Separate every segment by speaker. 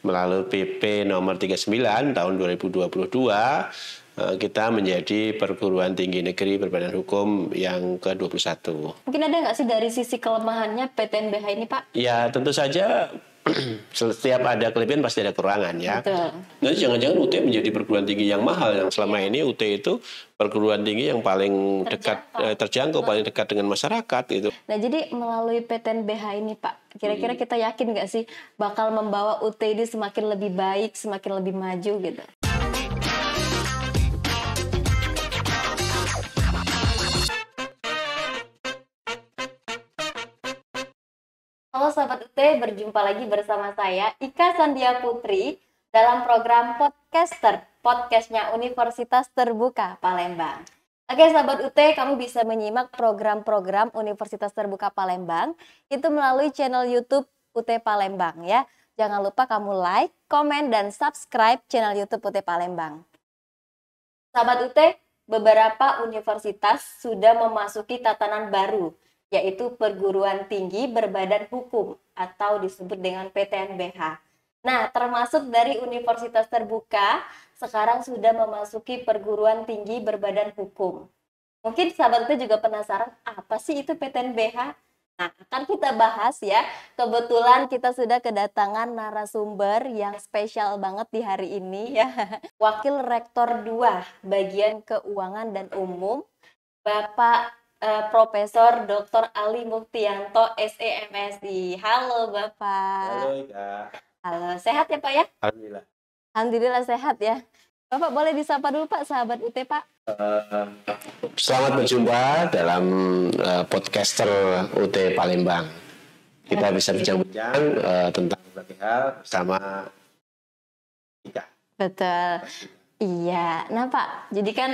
Speaker 1: melalui PP nomor 39 tahun 2022 kita menjadi perguruan tinggi negeri berbadan hukum yang ke-21.
Speaker 2: Mungkin ada nggak sih dari sisi kelemahannya PTNBH ini, Pak?
Speaker 1: Ya tentu saja setiap ada kelebihan pasti ada kekurangan ya.
Speaker 2: Betul.
Speaker 1: Jadi jangan-jangan UT menjadi perguruan tinggi yang mahal, yang selama ini UT itu perguruan tinggi yang paling terjangkau, paling dekat dengan masyarakat itu.
Speaker 2: Nah jadi melalui PTNBH ini Pak, kira-kira kita yakin nggak sih bakal membawa UT ini semakin lebih baik, semakin lebih maju gitu? Halo Sobat UT, berjumpa lagi bersama saya Ika Sandia Putri dalam program Podcaster, podcastnya Universitas Terbuka Palembang. Oke Sobat UT, kamu bisa menyimak program-program Universitas Terbuka Palembang itu melalui channel YouTube UT Palembang ya. Jangan lupa kamu like, komen, dan subscribe channel YouTube UT Palembang. Sahabat UT, beberapa universitas sudah memasuki tatanan baru, yaitu perguruan tinggi berbadan hukum atau disebut dengan PTNBH. Nah, termasuk dari Universitas Terbuka, sekarang sudah memasuki perguruan tinggi berbadan hukum. Mungkin sahabat itu juga penasaran, apa sih itu PTNBH? Nah, akan kita bahas ya. Kebetulan kita sudah kedatangan narasumber yang spesial banget di hari ini ya. Wakil Rektor 2, Bagian Keuangan dan Umum, Bapak Profesor Dr. Ali Muktianto, SEMSI. Halo Bapak.
Speaker 1: Halo Ika.
Speaker 2: Halo, sehat ya Pak ya?
Speaker 1: Alhamdulillah.
Speaker 2: Alhamdulillah sehat ya. Bapak boleh disapa dulu Pak, sahabat UT Pak.
Speaker 1: Selamat berjumpa dalam podcaster UT Palembang. Kita bisa bincang-bincang tentang berbagai hal bersama Ika.
Speaker 2: Betul. Iya, nah Pak, jadi kan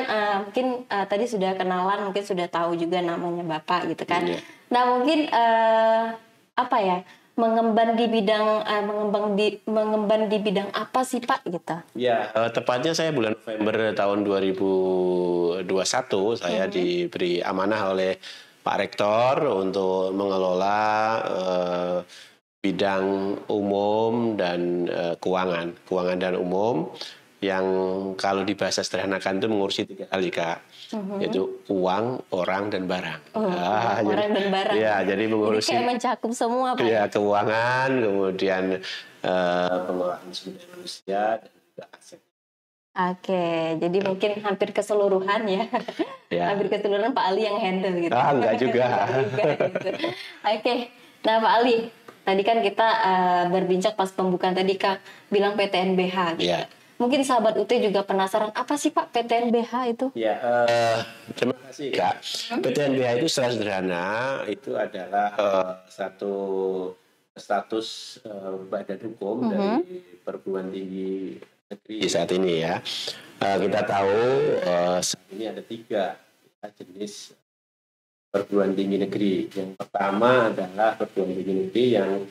Speaker 2: mungkin tadi sudah kenalan, mungkin sudah tahu juga namanya Bapak gitu kan.
Speaker 1: Iya.
Speaker 2: Nah mungkin apa ya, mengemban di bidang apa sih Pak gitu?
Speaker 1: Ya, tepatnya saya bulan November tahun 2021 saya diberi amanah oleh Pak Rektor untuk mengelola bidang umum dan keuangan dan umum, yang kalau dibahasa sederhanakan itu mengurusi 3 hal Kak, yaitu uang, orang, dan barang.
Speaker 2: Orang dan barang.
Speaker 1: Ya, jadi mengurusi.
Speaker 2: Jadi kayak mencakup semua Pak.
Speaker 1: Ya, keuangan, kemudian pengelolaan sumber manusia dan juga aset.
Speaker 2: Oke, jadi mungkin hampir keseluruhan ya. Hampir keseluruhan Pak Ali yang handle gitu.
Speaker 1: Enggak juga.
Speaker 2: Gitu. Oke, nah Pak Ali, tadi kan kita berbincang pas pembukaan tadi Kak bilang PTNBH gitu.
Speaker 1: Ya.
Speaker 2: Mungkin sahabat UT juga penasaran, apa sih Pak PTNBH itu?
Speaker 1: Ya, terima kasih Kak. PTNBH itu secara sederhana itu adalah satu status badan hukum dari perguruan tinggi negeri saat ini ya. Kita tahu saat ini ada 3 jenis perguruan tinggi negeri. Yang pertama adalah perguruan tinggi negeri yang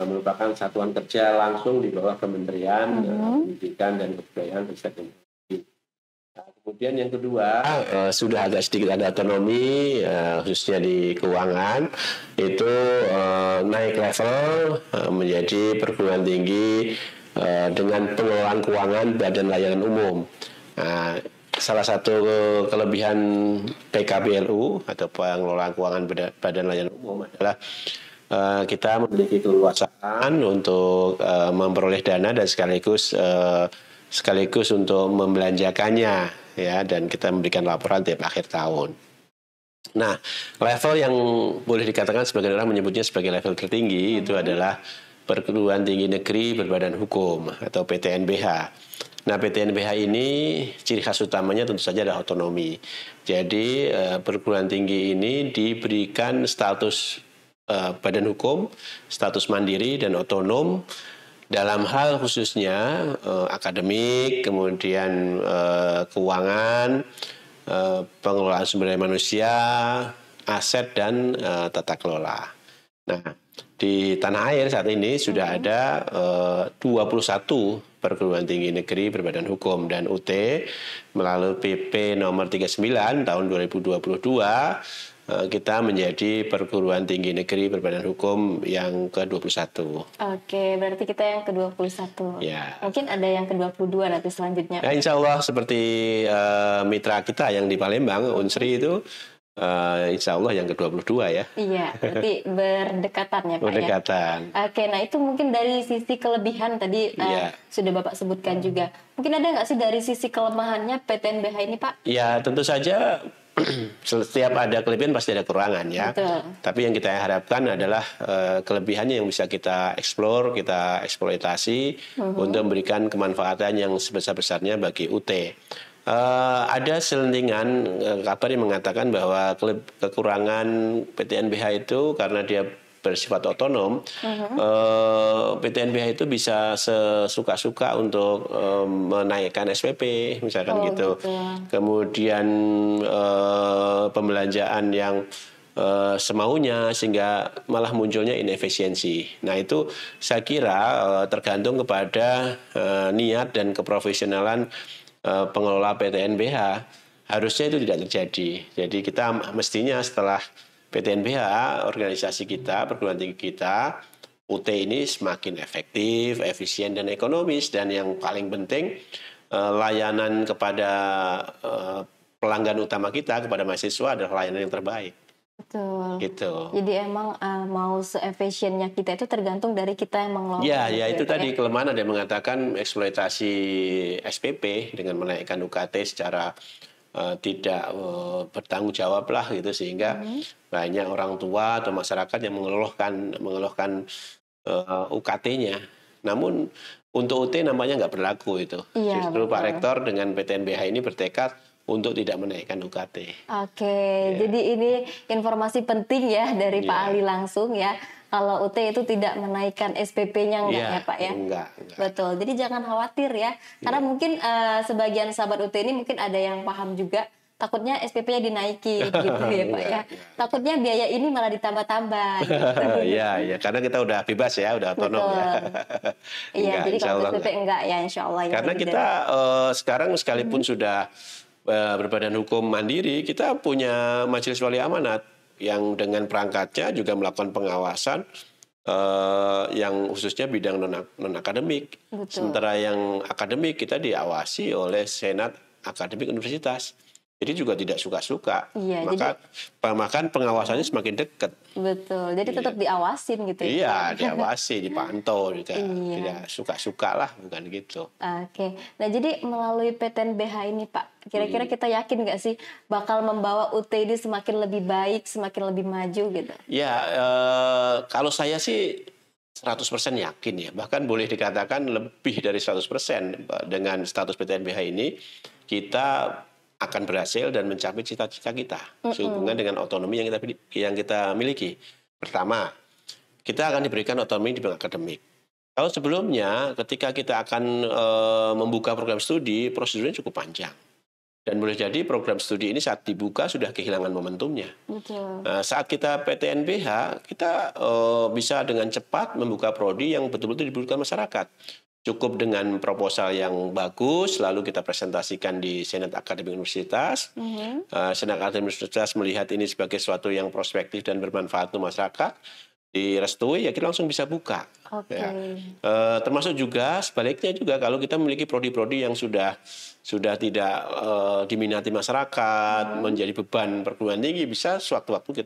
Speaker 1: merupakan satuan kerja langsung di bawah Kementerian Pendidikan dan Kebudayaan Riset dan Teknologi. Kemudian yang kedua sudah agak sedikit ada otonomi, khususnya di keuangan, itu naik level menjadi perguruan tinggi dengan pengelolaan keuangan badan layanan umum. Salah satu kelebihan PKBLU atau pengelolaan keuangan badan layanan umum adalah kita memiliki keleluasaan untuk memperoleh dana dan sekaligus untuk membelanjakannya ya, dan kita memberikan laporan tiap akhir tahun. Nah, level yang boleh dikatakan sebagian orang menyebutnya sebagai level tertinggi itu adalah perguruan tinggi negeri berbadan hukum atau PTNBH. Nah, PTNBH ini ciri khas utamanya tentu saja adalah otonomi. Jadi perguruan tinggi ini diberikan status badan hukum, status mandiri dan otonom dalam hal khususnya akademik, kemudian keuangan, pengelolaan sumber daya manusia, aset, dan tata kelola. Nah, di tanah air saat ini sudah ada 21 perguruan tinggi negeri berbadan hukum, dan UT melalui PP nomor 39 tahun 2022 kita menjadi perguruan tinggi negeri berbadan hukum yang ke-21.
Speaker 2: Oke, berarti kita yang ke-21.
Speaker 1: Ya.
Speaker 2: Mungkin ada yang ke-22 nanti selanjutnya.
Speaker 1: Ya, insya Allah seperti mitra kita yang di Palembang, Unsri itu insya Allah yang ke-22 ya.
Speaker 2: Iya, berarti berdekatan ya Pak
Speaker 1: Berdekatan.
Speaker 2: ya. Oke, nah itu mungkin dari sisi kelebihan tadi sudah Bapak sebutkan juga. Mungkin ada nggak sih dari sisi kelemahannya PTNBH ini Pak?
Speaker 1: Ya tentu saja setiap ada kelebihan pasti ada kekurangan ya.
Speaker 2: Betul.
Speaker 1: Tapi yang kita harapkan adalah kelebihannya yang bisa kita eksplor, kita eksploitasi untuk memberikan kemanfaatan yang sebesar-besarnya bagi UT. Ada selentingan kabar yang mengatakan bahwa kekurangan PTNBH itu karena dia bersifat otonom, PTNBH itu bisa sesuka-suka untuk menaikkan SPP, misalkan gitu. Kemudian pembelanjaan yang semaunya sehingga malah munculnya inefisiensi. Nah itu saya kira tergantung kepada niat dan keprofesionalan pengelola PTNBH. Harusnya itu tidak terjadi. Jadi kita mestinya setelah PTNBH, organisasi kita, perguruan tinggi kita, UT ini semakin efektif, efisien, dan ekonomis. Dan yang paling penting, layanan kepada pelanggan utama kita, kepada mahasiswa adalah layanan yang terbaik.
Speaker 2: Betul.
Speaker 1: Gitu.
Speaker 2: Jadi emang mau se-efisiennya kita itu tergantung dari kita yang mengelola.
Speaker 1: Ya itu tadi kelemahan ada yang mengatakan eksploitasi SPP dengan menaikkan UKT secara tidak bertanggung jawab lah gitu, sehingga banyak orang tua atau masyarakat yang mengeluhkan UKT-nya. Namun untuk UT namanya nggak berlaku itu.
Speaker 2: Iya,
Speaker 1: justru
Speaker 2: betul.
Speaker 1: Pak Rektor dengan PTNBH ini bertekad untuk tidak menaikkan UKT.
Speaker 2: Oke, jadi ini informasi penting ya dari Pak Ali langsung ya. Kalau UT itu tidak menaikkan SPP-nya enggak ya Pak ya?
Speaker 1: Enggak.
Speaker 2: Betul, jadi jangan khawatir ya. Karena mungkin sebagian sahabat UT ini mungkin ada yang paham juga. Takutnya SPP-nya dinaiki gitu ya Pak ya. Takutnya biaya ini malah ditambah-tambah. Gitu.
Speaker 1: Iya, karena kita udah bebas ya, udah otonom ya.
Speaker 2: Iya, jadi kalau SPP enggak ya insya Allah.
Speaker 1: Karena kita sekarang sekalipun sudah berbadan hukum mandiri, kita punya majelis wali amanat yang dengan perangkatnya juga melakukan pengawasan yang khususnya bidang non akademik. Sementara yang akademik kita diawasi oleh Senat Akademik Universitas. Jadi juga tidak suka-suka. Iya, maka pengawasannya semakin dekat.
Speaker 2: Betul. Jadi tetap diawasin gitu ya.
Speaker 1: Iya, diawasi, dipantau juga. Tidak suka-suka lah, bukan gitu.
Speaker 2: Oke. Nah, jadi melalui PTNBH ini Pak, kira-kira kita yakin nggak sih bakal membawa UT ini semakin lebih baik, semakin lebih maju gitu?
Speaker 1: Ya, kalau saya sih 100% yakin ya. Bahkan boleh dikatakan lebih dari 100% dengan status PTNBH ini kita akan berhasil dan mencapai cita-cita kita sehubungan dengan otonomi yang kita miliki. Pertama, kita akan diberikan otonomi di bidang akademik. Kalau sebelumnya, ketika kita akan membuka program studi, prosedurnya cukup panjang. Dan boleh jadi program studi ini saat dibuka sudah kehilangan momentumnya.
Speaker 2: Betul.
Speaker 1: Nah, saat kita PTNBH, kita bisa dengan cepat membuka prodi yang betul-betul dibutuhkan masyarakat. Cukup dengan proposal yang bagus, lalu kita presentasikan di Senat Akademik Universitas. Senat Akademik Universitas melihat ini sebagai sesuatu yang prospektif dan bermanfaat untuk masyarakat. Direstui, ya kita langsung bisa buka. Ya. Termasuk juga sebaliknya juga kalau kita memiliki prodi-prodi yang sudah tidak diminati masyarakat, menjadi beban perguruan tinggi, bisa sewaktu-waktu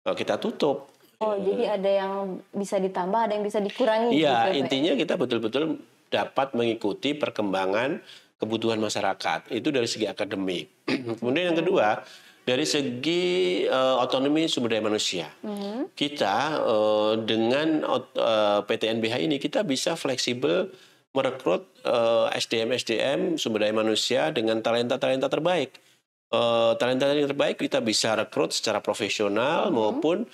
Speaker 1: kita tutup.
Speaker 2: Jadi ada yang bisa ditambah, ada yang bisa dikurangi.
Speaker 1: Iya, gitu, intinya kita betul-betul dapat mengikuti perkembangan kebutuhan masyarakat. Itu dari segi akademik. Kemudian yang kedua, dari segi otonomi sumber daya manusia. Kita dengan PTNBH ini kita bisa fleksibel merekrut SDM sumber daya manusia dengan talenta-talenta terbaik. Talenta yang terbaik kita bisa rekrut secara profesional maupun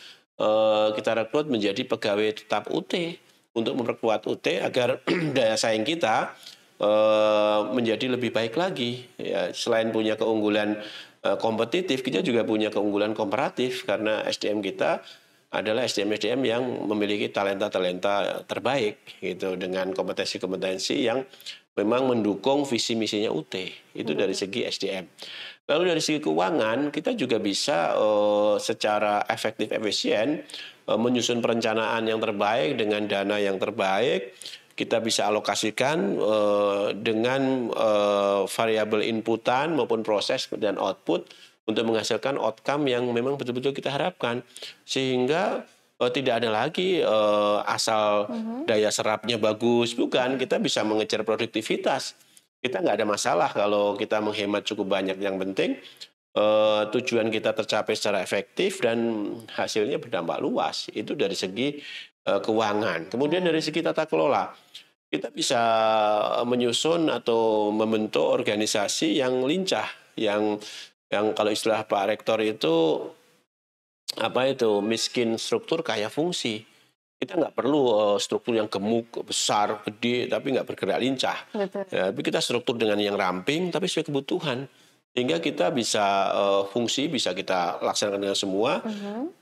Speaker 1: kita rekrut menjadi pegawai tetap UT untuk memperkuat UT agar daya saing kita menjadi lebih baik lagi. Ya, selain punya keunggulan kompetitif, kita juga punya keunggulan komparatif karena SDM kita adalah SDM-SDM yang memiliki talenta-talenta terbaik gitu dengan kompetensi-kompetensi yang memang mendukung visi misinya UT. Itu dari segi SDM. Lalu dari segi keuangan kita juga bisa secara efektif efisien menyusun perencanaan yang terbaik dengan dana yang terbaik. Kita bisa alokasikan dengan variabel inputan maupun proses dan output untuk menghasilkan outcome yang memang betul-betul kita harapkan. Sehingga tidak ada lagi asal daya serapnya bagus, bukan. Kita bisa mengejar produktivitas. Kita nggak ada masalah kalau kita menghemat cukup banyak. Yang penting tujuan kita tercapai secara efektif dan hasilnya berdampak luas. Itu dari segi keuangan. Kemudian dari segi tata kelola, kita bisa menyusun atau membentuk organisasi yang lincah, yang kalau istilah Pak Rektor itu miskin struktur kaya fungsi. Kita nggak perlu struktur yang gemuk, besar, gede, tapi nggak bergerak lincah. Ya, tapi kita struktur dengan yang ramping, tapi sesuai kebutuhan. Sehingga kita bisa fungsi, bisa kita laksanakan dengan semua,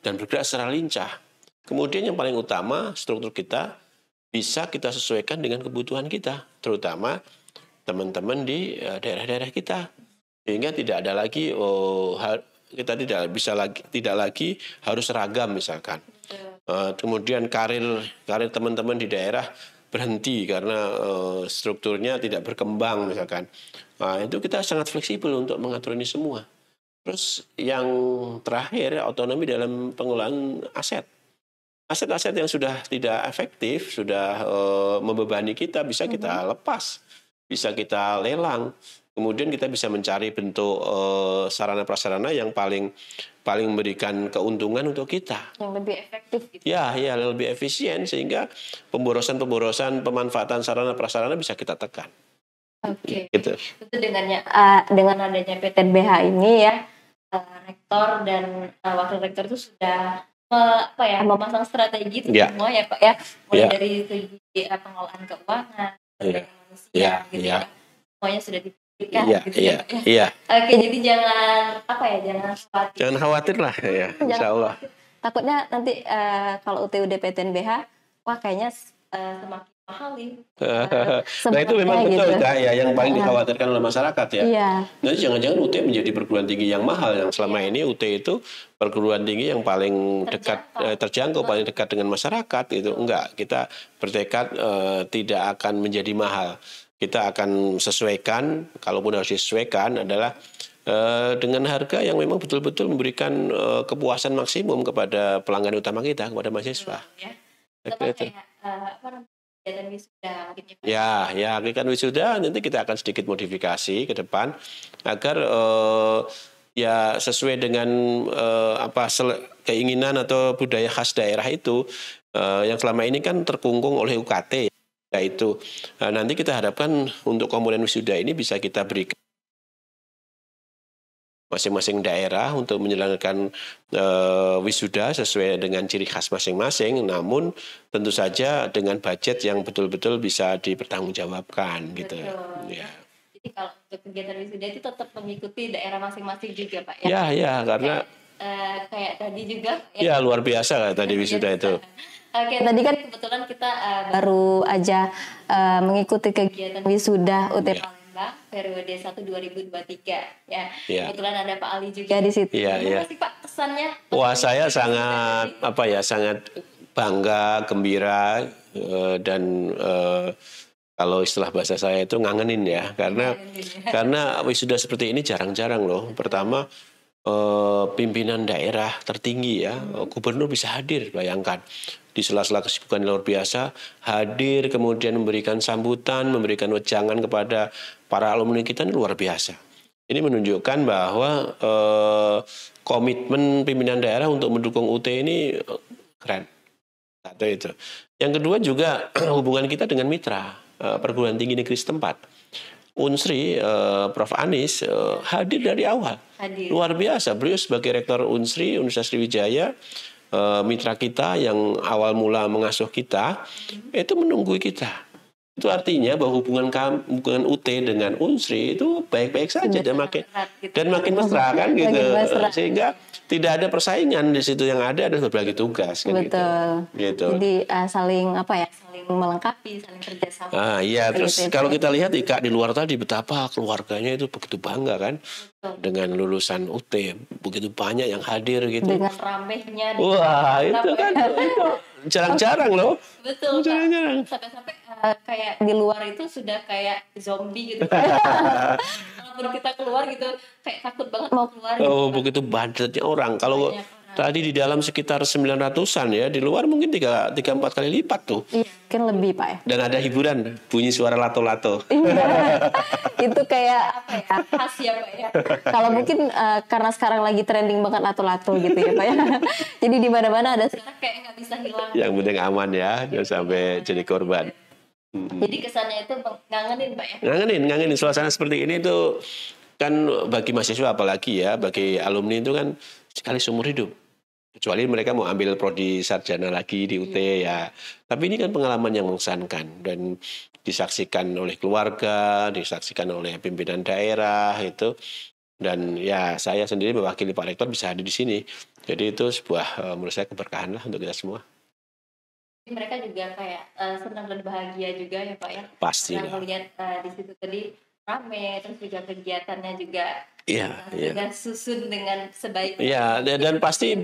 Speaker 1: dan bergerak secara lincah. Kemudian yang paling utama, struktur kita bisa kita sesuaikan dengan kebutuhan kita, terutama teman-teman di daerah-daerah kita. Sehingga tidak ada lagi, kita tidak lagi harus seragam misalkan. Kemudian karir teman-teman di daerah berhenti karena strukturnya tidak berkembang misalkan. Nah, itu kita sangat fleksibel untuk mengatur ini semua. Terus yang terakhir, otonomi dalam pengelolaan aset. Aset-aset yang sudah tidak efektif, sudah membebani kita, bisa kita lepas, bisa kita lelang. Kemudian kita bisa mencari bentuk sarana-prasarana yang paling memberikan keuntungan untuk kita.
Speaker 2: Yang lebih efektif gitu.
Speaker 1: Ya, lebih efisien sehingga pemborosan pemanfaatan sarana-prasarana bisa kita tekan.
Speaker 2: Oke.
Speaker 1: Gitu.
Speaker 2: Itu dengan adanya PTNBH ini ya, rektor dan wakil rektor itu sudah memasang strategi itu semua ya Pak ya, mulai dari segi pengelolaan keuangan, manusia gitu ya. Semuanya sudah dipikirkan gitu ya.
Speaker 1: Iya.
Speaker 2: Oke, jadi jangan khawatir.
Speaker 1: Jangan khawatir lah ya, insya Allah.
Speaker 2: Takutnya nanti kalau UTUD PTNBH, wah kayaknya semakin mahal nih.
Speaker 1: Nah itu memang betul
Speaker 2: gitu.
Speaker 1: ya, yang paling dikhawatirkan oleh masyarakat ya.
Speaker 2: Iya.
Speaker 1: Jadi jangan-jangan UT menjadi perguruan tinggi yang mahal, yang selama ini UT itu perguruan tinggi yang paling terjangkau, paling dekat dengan masyarakat itu. Enggak, kita bertekad tidak akan menjadi mahal. Kita akan sesuaikan, kalaupun harus disesuaikan adalah dengan harga yang memang betul-betul memberikan kepuasan maksimum kepada pelanggan utama kita, kepada mahasiswa.
Speaker 2: Kegiatan wisuda mungkin
Speaker 1: ya kegiatan wisuda nanti kita akan sedikit modifikasi ke depan agar ya sesuai dengan keinginan atau budaya khas daerah itu yang selama ini kan terkungkung oleh UKT, yaitu nanti kita harapkan untuk komponen wisuda ini bisa kita berikan masing-masing daerah untuk menjalankan wisuda sesuai dengan ciri khas masing-masing, namun tentu saja dengan budget yang betul-betul bisa dipertanggungjawabkan gitu. Ya.
Speaker 2: Jadi kalau untuk kegiatan wisuda itu tetap mengikuti daerah masing-masing juga Pak ya?
Speaker 1: Ya karena
Speaker 2: kayak tadi juga.
Speaker 1: Ya luar biasa lah tadi wisuda itu.
Speaker 2: Oke, tadi kan kebetulan kita baru aja mengikuti kegiatan wisuda UT Palembang periode 1 2023 ya. Kebetulan ada Pak Ali juga di situ. Gimana sih Pak kesannya?
Speaker 1: Wah, saya sangat sangat bangga, gembira dan kalau istilah bahasa saya itu ngangenin ya, karena wisuda seperti ini jarang-jarang loh. Pertama pimpinan daerah tertinggi ya, gubernur bisa hadir, bayangkan. Di sela-sela kesibukan luar biasa, hadir kemudian memberikan sambutan, memberikan wejangan kepada para alumni kita ini luar biasa. Ini menunjukkan bahwa komitmen pimpinan daerah untuk mendukung UT ini keren. Satu itu. Yang kedua juga hubungan kita dengan mitra perguruan tinggi negeri setempat. Unsri, Prof. Anies hadir dari awal. Luar biasa. Beliau sebagai rektor Unsri, Universitas Sriwijaya, mitra kita yang awal mula mengasuh kita, itu menunggu kita. Itu artinya bahwa hubungan UT dengan Unsri itu baik-baik saja dan makin mesra kan gitu. Sehingga tidak ada persaingan di situ, yang ada berbagi tugas kan.
Speaker 2: Betul.
Speaker 1: Gitu.
Speaker 2: Jadi saling melengkapi, saling kerjasama.
Speaker 1: Iya, terus kalau kita lihat Ika di luar tadi betapa keluarganya itu begitu bangga kan. Betul. Dengan lulusan UT, begitu banyak yang hadir gitu.
Speaker 2: Dengan ramehnya.
Speaker 1: Wah, itu kan itu jarang-jarang loh.
Speaker 2: Betul. Jarang-jarang. Sampai-sampai kayak di luar itu sudah kayak zombie gitu. Walaupun kita keluar gitu kayak takut banget mau keluar.
Speaker 1: Oh, begitu banyaknya orang. Kalau tadi di dalam sekitar 900-an ya, di luar mungkin 3-4 kali lipat tuh.
Speaker 2: Iya, mungkin lebih Pak ya.
Speaker 1: Dan ada hiburan, bunyi suara lato-lato.
Speaker 2: Iya. Itu kayak apa ya? Khas ya Pak ya. Kalau mungkin karena sekarang lagi trending banget lato-lato gitu ya Pak ya. Jadi di mana-mana ada, sekarang kayak nggak bisa hilang.
Speaker 1: Yang penting aman ya, jangan sampai jadi korban.
Speaker 2: Jadi kesannya itu ngangenin Pak ya.
Speaker 1: Ngangenin suasana seperti ini tuh kan bagi mahasiswa, apalagi ya bagi alumni itu kan sekali seumur hidup. Kecuali mereka mau ambil prodi sarjana lagi di UT ya. Tapi ini kan pengalaman yang mengesankan dan disaksikan oleh keluarga, disaksikan oleh pimpinan daerah itu. Dan ya saya sendiri mewakili Pak Rektor bisa hadir di sini. Jadi itu sebuah menurut saya keberkahan lah untuk kita semua.
Speaker 2: Mereka juga kayak senang dan bahagia juga ya Pak ya.
Speaker 1: Pasti.
Speaker 2: Karena melihat di situ tadi rame, terus juga kegiatannya juga
Speaker 1: juga
Speaker 2: susun dengan sebaik.
Speaker 1: Iya, dan pasti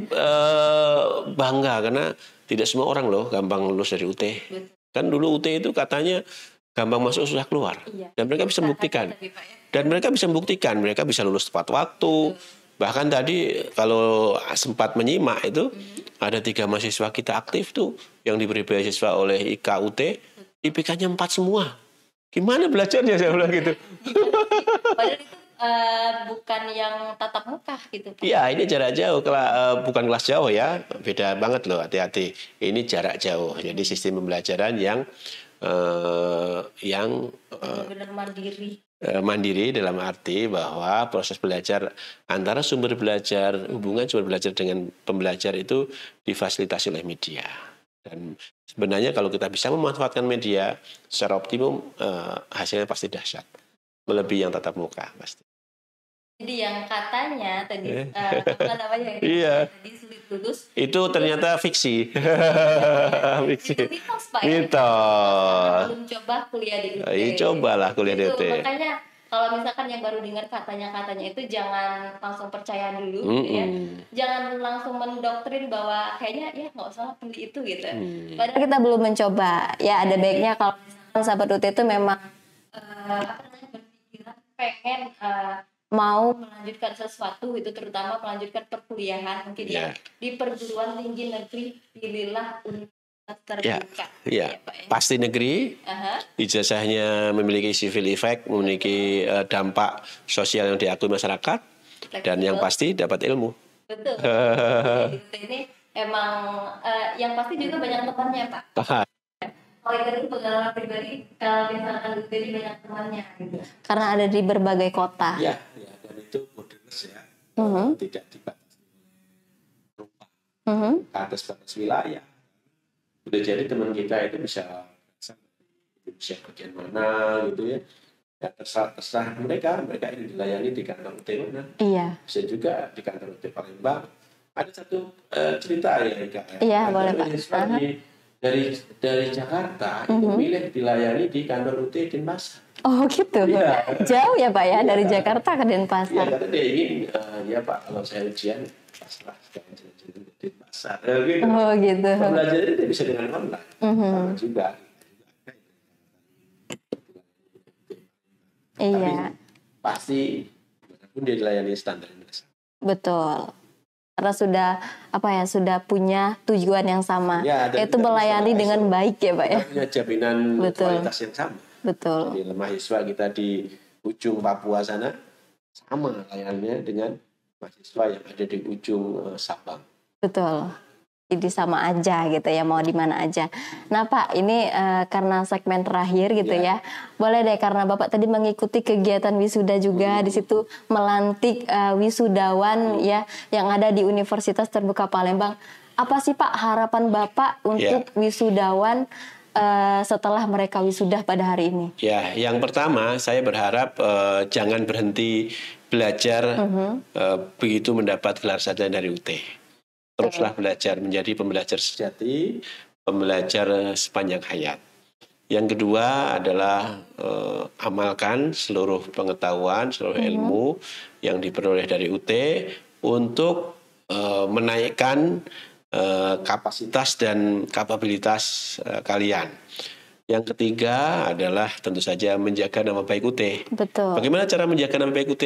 Speaker 1: bangga karena tidak semua orang loh gampang lulus dari UT. Betul. Kan dulu UT itu katanya gampang masuk susah keluar. Iya. Dan mereka bisa membuktikan. Mereka bisa lulus tepat waktu. Bahkan tadi kalau sempat menyimak itu ada 3 mahasiswa kita aktif tuh yang diberi beasiswa oleh IKUT, IPK-nya 4 semua. Gimana belajarnya saya bilang gitu.
Speaker 2: Padahal itu bukan yang tatap muka gitu.
Speaker 1: Iya, ini jarak jauh, bukan kelas jauh ya, beda banget loh, hati-hati. Ini jarak jauh, jadi sistem pembelajaran yang
Speaker 2: benar-benar mandiri.
Speaker 1: Mandiri dalam arti bahwa proses belajar antara sumber belajar, hubungan sumber belajar dengan pembelajar itu difasilitasi oleh media. Dan sebenarnya kalau kita bisa memanfaatkan media secara optimum, hasilnya pasti dahsyat, melebihi yang tatap muka pasti.
Speaker 2: Jadi yang katanya tadi tadi sulit lulus
Speaker 1: itu ternyata fiksi.
Speaker 2: Fiksi. Itu mitos Pak.
Speaker 1: Mitos.
Speaker 2: Belum coba kuliah di UT.
Speaker 1: Cobalah kuliah di UT.
Speaker 2: Makanya kalau misalkan yang baru dengar katanya itu jangan langsung percaya dulu ya. Jangan langsung mendoktrin bahwa kayaknya ya nggak usah pilih itu gitu. Padahal kita belum mencoba. Ya ada baiknya kalau misalkan sahabat UT itu memang berpikiran pengen mau melanjutkan sesuatu itu, terutama melanjutkan perkuliahan mungkin di perguruan tinggi negeri, pilihlah universitas terbuka.
Speaker 1: Ya, pasti negeri. Ijazahnya memiliki civil effect, memiliki dampak sosial yang diakui masyarakat, dan yang pasti dapat ilmu.
Speaker 2: Betul. Ini emang yang pasti juga banyak temannya Pak. Kalau itu pengalaman pribadi, kalau misalkan ini banyak temannya gitu. Karena ada di berbagai kota.
Speaker 1: Ya, dan itu modernis ya. Tidak dibatasi rumah. Atas batas wilayah. Udah jadi teman kita itu bisa bagian mana gitu ya. Ya terserah mereka ini dilayani di kantor UT mana. Iya. Bisa juga di kantor UT Palembang. Ada satu cerita ya Kak.
Speaker 2: Iya, boleh Pak.
Speaker 1: Dari Jakarta itu milih dilayani di kantor UT Denpasar.
Speaker 2: Oh gitu. Ya. Jauh ya Pak ya dari Jakarta ke Denpasar.
Speaker 1: Iya, karena dia ingin ya Pak kalau saya ujian pasrah jalan-jalan ke Denpasar. Gitu.
Speaker 2: Oh gitu.
Speaker 1: Pembelajaran itu bisa dengan online. Juga.
Speaker 2: Iya.
Speaker 1: Tapi pasti pun dia dilayani standar Indonesia.
Speaker 2: Betul. Karena sudah punya tujuan yang sama, yaitu melayani dengan baik ya Pak ya.
Speaker 1: Punya jaminan kualitas yang sama.
Speaker 2: Betul.
Speaker 1: Jadi mahasiswa kita di ujung Papua sana sama layanannya dengan mahasiswa yang ada di ujung Sabang.
Speaker 2: Betul. Jadi sama aja gitu ya, mau di mana aja. Nah Pak, ini karena segmen terakhir gitu ya. Boleh deh, karena Bapak tadi mengikuti kegiatan wisuda juga, di situ melantik wisudawan ya yang ada di Universitas Terbuka Palembang. Apa sih Pak harapan Bapak untuk wisudawan setelah mereka wisuda pada hari ini?
Speaker 1: Ya, yang pertama saya berharap jangan berhenti belajar begitu mendapat gelar sarjana dari UT. Teruslah belajar menjadi pembelajar sejati, pembelajar sepanjang hayat. Yang kedua adalah amalkan seluruh pengetahuan, seluruh ilmu yang diperoleh dari UT untuk menaikkan kapasitas dan kapabilitas kalian. Yang ketiga adalah tentu saja menjaga nama baik UT.
Speaker 2: Betul.
Speaker 1: Bagaimana cara menjaga nama baik UT?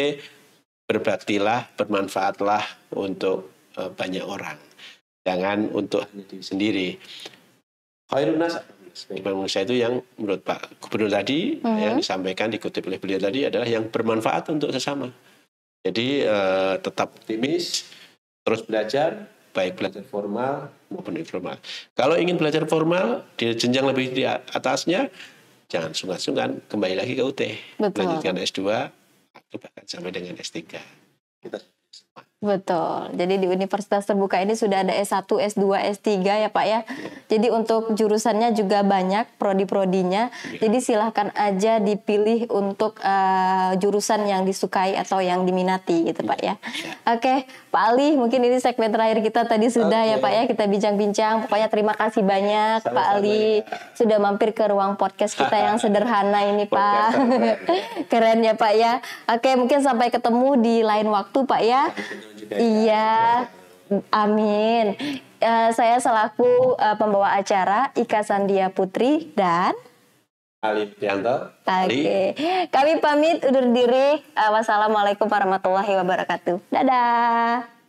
Speaker 1: Berbaktilah, bermanfaatlah untuk banyak orang. Jangan untuk hanya diri sendiri. Khairun nas sebagai manusia itu yang menurut Pak Gubernur tadi yang disampaikan dikutip oleh beliau tadi adalah yang bermanfaat untuk sesama. Jadi tetap optimis, terus belajar, baik belajar formal maupun informal. Kalau ingin belajar formal di jenjang lebih di atasnya, jangan sungkan-sungkan kembali lagi ke UT, melanjutkan S2 atau bahkan sampai dengan S3. Kita
Speaker 2: Betul. Jadi di Universitas Terbuka ini sudah ada S1, S2, S3 ya Pak ya. Jadi untuk jurusannya juga banyak, prodi-prodinya. Jadi silahkan aja dipilih untuk jurusan yang disukai atau yang diminati gitu Pak ya. Oke, Pak Ali, mungkin ini segmen terakhir kita tadi sudah ya Pak ya, kita bincang-bincang. Pokoknya terima kasih banyak Pak Ali sudah mampir ke ruang podcast kita yang sederhana ini Pak. Keren ya Pak ya. Oke, mungkin sampai ketemu di lain waktu Pak ya. Iya, amin. Saya selaku pembawa acara Ika Sandia Putri dan
Speaker 1: Ali Prianto.
Speaker 2: Oke, kami pamit undur diri. Wassalamualaikum warahmatullahi wabarakatuh. Dadah.